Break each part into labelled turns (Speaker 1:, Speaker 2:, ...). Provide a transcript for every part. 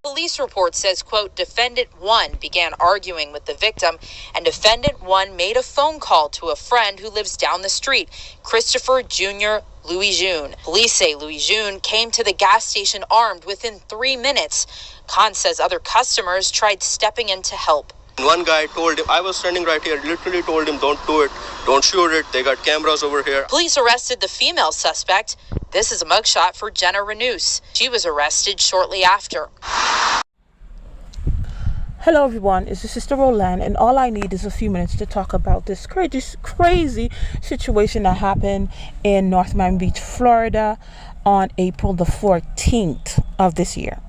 Speaker 1: Police report says, quote, defendant 1 began arguing with the victim, and defendant 1 made a phone call to a friend who lives down the street, Christopher Jr. Louis June. Police say Louis June came to the gas station armed within 3 minutes. Khan says other customers tried stepping in to help.
Speaker 2: One guy told him, I was standing right here, literally told him, don't do it, don't shoot it, they got cameras over here.
Speaker 1: Police arrested the female suspect. This is a mugshot for Jenna Renous. She was arrested shortly after.
Speaker 3: Hello everyone, it's your sister Roland, and all I need is a few minutes to talk about this crazy situation that happened in North Miami Beach, Florida on April the 14th of this year.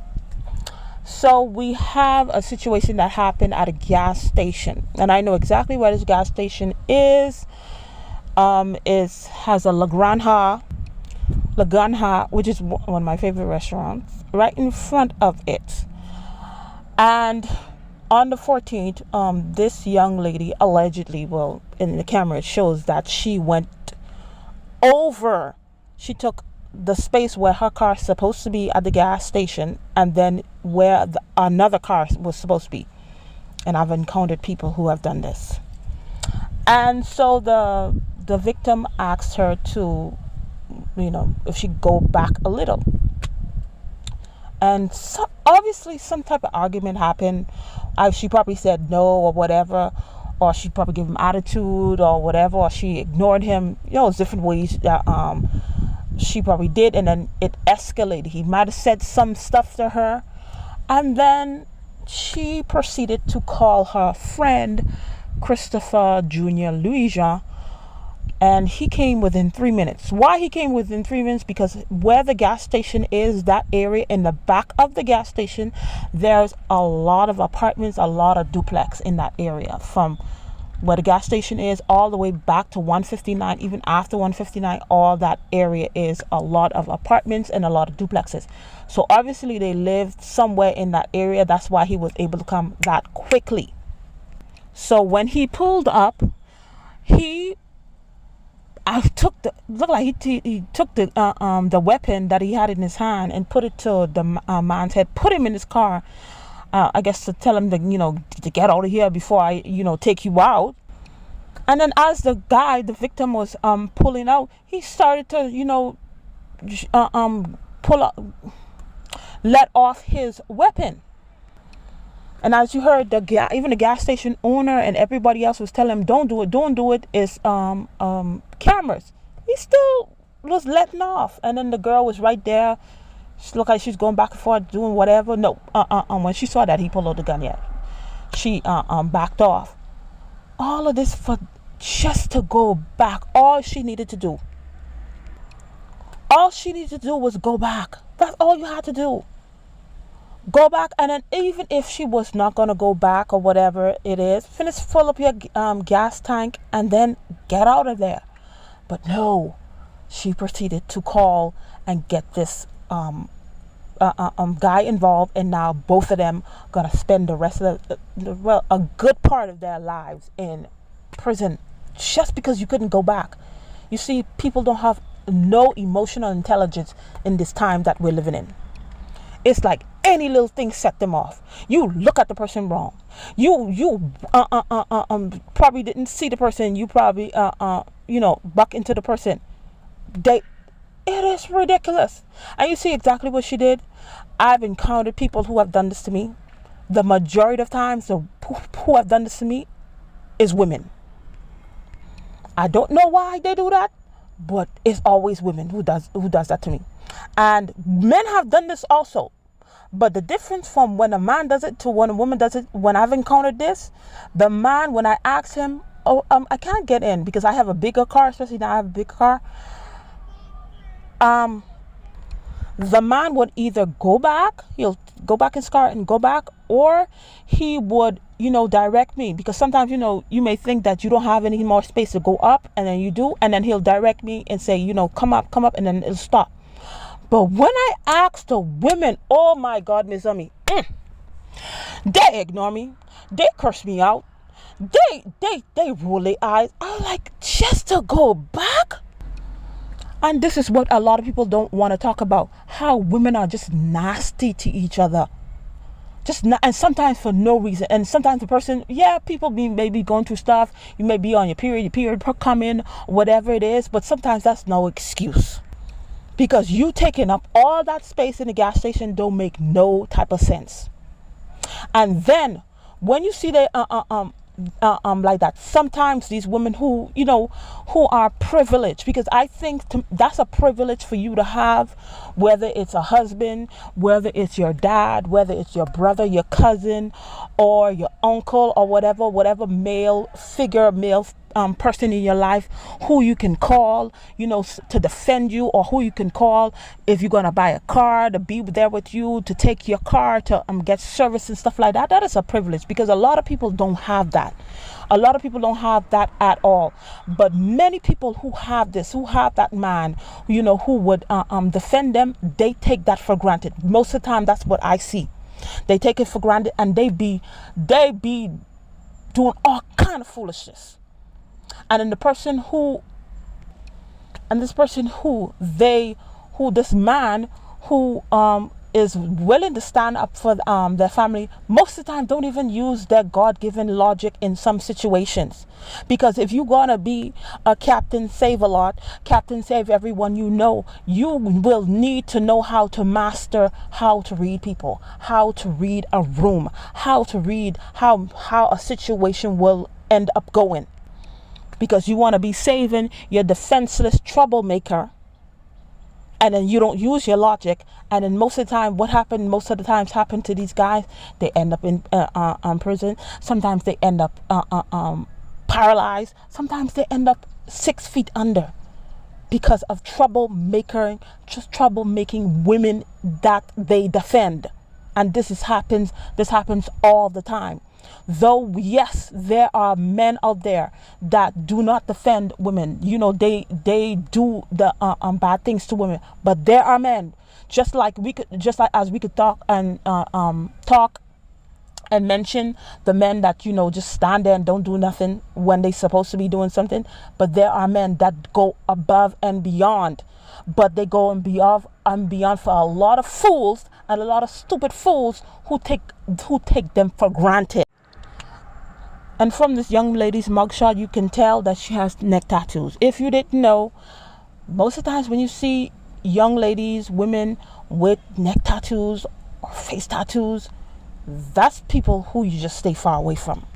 Speaker 3: So we have a situation that happened at a gas station, and I know exactly where this gas station is. Has a La Granja, which is one of my favorite restaurants, right in front of it. And on the 14th, this young lady allegedly, well, in the camera it shows that she went over. She took the space where her car is supposed to be at the gas station, and then where another car was supposed to be. And I've encountered people who have done this. And so the victim asked her to, if she go back a little. And so obviously some type of argument happened. She probably said no or whatever, or she probably gave him attitude or whatever, or she ignored him. There's different ways that she probably did, and then it escalated. He might have said some stuff to her, and then she proceeded to call her friend Christopher Jr. Louis Jean, and he came within 3 minutes. Why he came within 3 minutes? Because where the gas station is, that area in the back of the gas station, there's a lot of apartments, a lot of duplex in that area, from where the gas station is all the way back to 159. Even after 159, all that area is a lot of apartments and a lot of duplexes. So obviously they lived somewhere in that area. That's why he was able to come that quickly. So when he pulled up, he took the weapon that he had in his hand and put it to the man's head, put him in his car, I guess to tell him that, to get out of here before I, take you out. And then as the victim was pulling out, he started to, let off his weapon. And as you heard, even the gas station owner and everybody else was telling him, don't do it. It's cameras. He still was letting off. And then the girl was right there. She looked like she's going back and forth, doing whatever. No, when she saw that he pulled out the gun, she backed off. All of this for just to go back. All she needed to do was go back. That's all you had to do. Go back, and then even if she was not going to go back or whatever it is, fill up your gas tank and then get out of there. But no, she proceeded to call and get this guy involved, and now both of them gonna spend the rest of a good part of their lives in prison just because you couldn't go back. You see, people don't have no emotional intelligence in this time that we're living in. It's like any little thing set them off. You look at the person wrong. You probably didn't see the person. You probably buck into the person. It is ridiculous. And you see exactly what she did. I've encountered people who have done this to me. The majority of times, who have done this to me is women. I don't know why they do that, but it's always women who does that to me. And men have done this also. But the difference from when a man does it to when a woman does it, when I've encountered this, the man, when I ask him, I can't get in because I have a bigger car, especially now I have a big car. The man would either he'll go back in his car and go back, or he would, direct me, because sometimes, you may think that you don't have any more space to go up, and then you do, and then he'll direct me and say, come up, and then it'll stop. But when I ask the women, oh my God, Miss Ami, they ignore me. They curse me out. They roll their eyes. I'm like, just to go back? And this is what a lot of people don't want to talk about. How women are just nasty to each other. Just not, and sometimes for no reason. And sometimes the person, yeah, people may be going through stuff. You may be on your period coming, whatever it is. But sometimes that's no excuse, because you taking up all that space in the gas station don't make no type of sense. And then when you see the like that, sometimes these women who are privileged, because I think that's a privilege for you to have, whether it's a husband, whether it's your dad, whether it's your brother, your cousin, or your uncle, or whatever male figure, person in your life who you can call, to defend you, or who you can call if you're going to buy a car, to be there with you, to take your car to get service and stuff like that. That is a privilege, because a lot of people don't have that. A lot of people don't have that at all. But many people who have this, who have that man, who would defend them, they take that for granted. Most of the time, that's what I see. They take it for granted, and they be doing all kind of foolishness. And then this man who is willing to stand up for their family, most of the time don't even use their God-given logic in some situations. Because if you're gonna be a Captain Save-A-Lot, Captain Save Everyone, you will need to know how to master how to read people, how to read a room, how to read how a situation will end up going. Because you want to be saving your defenseless troublemaker, and then you don't use your logic. And then most of the times happen to these guys, they end up in prison. Sometimes they end up paralyzed. Sometimes they end up 6 feet under, because of troublemaking women that they defend. And this happens all the time. Though, yes, there are men out there that do not defend women. They do the bad things to women. But there are men, just like we could talk and mention the men that just stand there and don't do nothing when they're supposed to be doing something. But there are men that go above and beyond. But they go above and beyond for a lot of fools, and a lot of stupid fools who take them for granted. And from this young lady's mugshot, you can tell that she has neck tattoos. If you didn't know, most of the times when you see young ladies, women with neck tattoos or face tattoos, that's people who you just stay far away from.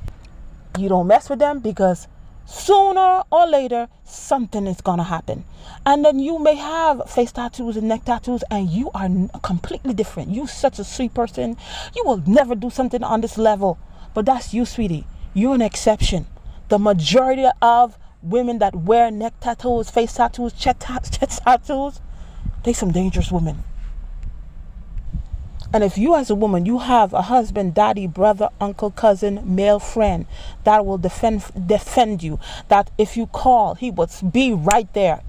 Speaker 3: You don't mess with them, because sooner or later something is gonna happen. And then you may have face tattoos and neck tattoos, and you are completely different. You're such a sweet person. You will never do something on this level. But that's you, sweetie. You're an exception. The majority of women that wear neck tattoos, face tattoos, chest tattoos, they some dangerous women. And if you as a woman, you have a husband, daddy, brother, uncle, cousin, male friend that will defend you, that if you call, he will be right there.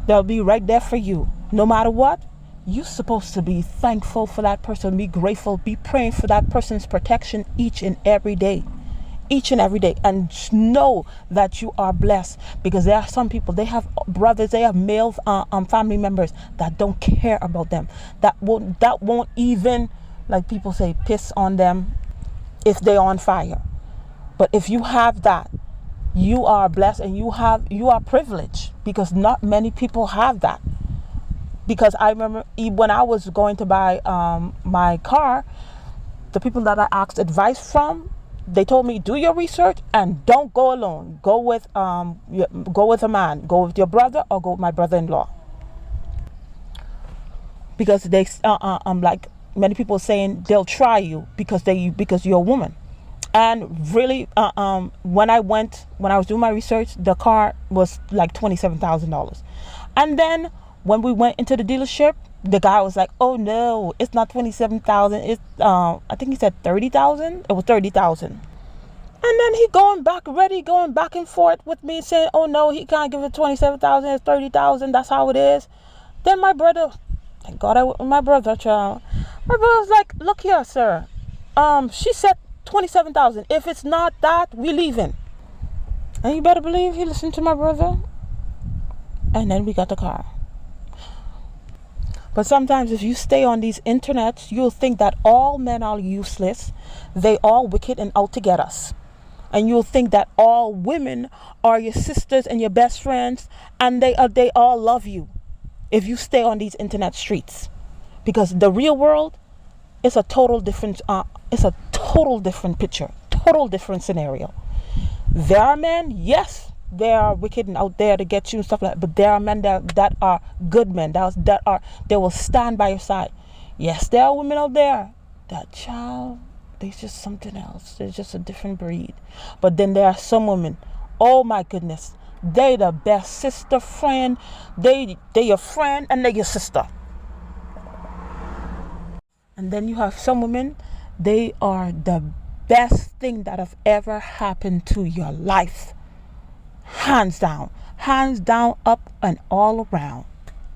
Speaker 3: They'll be right there for you. No matter what, you're supposed to be thankful for that person, be grateful, be praying for that person's protection each and every day. And know that you are blessed, because there are some people, they have brothers, they have male family members that don't care about them, that won't even, like people say, piss on them if they're on fire. But if you have that, you are blessed, and you are privileged, because not many people have that. Because I remember when I was going to buy my car, the people that I asked advice from, they told me, do your research and don't go alone. Go with a man. Go with your brother, or go with my brother-in-law. Because they like many people saying they'll try you because you're a woman. And really, when I was doing my research, the car was like $27,000. And then when we went into the dealership, the guy was like, "Oh no, it's not 27,000. It's I think he said 30,000. It was 30,000." And then he going back and forth with me, saying, "Oh no, he can't give it 27,000. It's 30,000. That's how it is." Then my brother, thank God, my brother was like, "Look here, sir. She said 27,000. If it's not that, we leaving." And you better believe he listened to my brother. And then we got the car. But sometimes if you stay on these internets, you'll think that all men are useless. They all wicked and out to get us. And you'll think that all women are your sisters and your best friends, and they all love you if you stay on these internet streets. Because the real world is a total different picture, total different scenario. There are men, yes, they are wicked and out there to get you and stuff like that. But there are men that are good men. They will stand by your side. Yes, there are women out there that, child, they're just something else. They're just a different breed. But then there are some women, oh my goodness, they the best sister, friend. They your friend and they your sister. And then you have some women, they are the best thing that have ever happened to your life. Hands down, up and all around.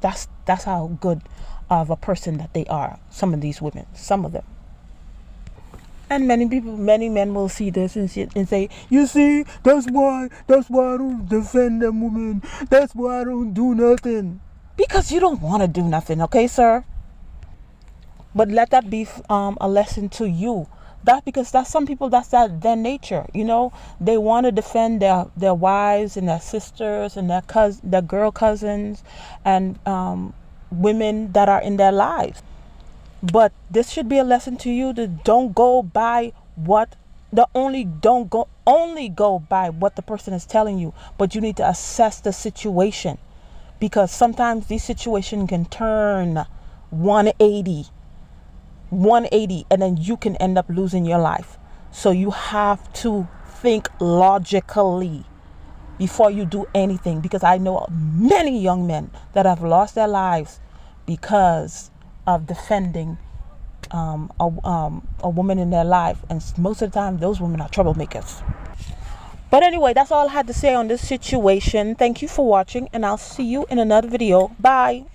Speaker 3: That's how good of a person that they are. Some of these women, some of them. And many men will see this and say, you see, that's why I don't defend them women. That's why I don't do nothing. Because you don't want to do nothing, okay, sir? But let that be a lesson to you. Because that's some people, that's their nature. You know, they want to defend their wives and their sisters and their girl cousins and women that are in their lives. But this should be a lesson to you to don't go by only go by what the person is telling you, but you need to assess the situation, because sometimes these situations can turn 180 and then you can end up losing your life. So you have to think logically before you do anything, because I know many young men that have lost their lives because of defending a woman in their life, and most of the time those women are troublemakers. But anyway, that's all I had to say on this situation. Thank you for watching, and I'll see you in another video. Bye.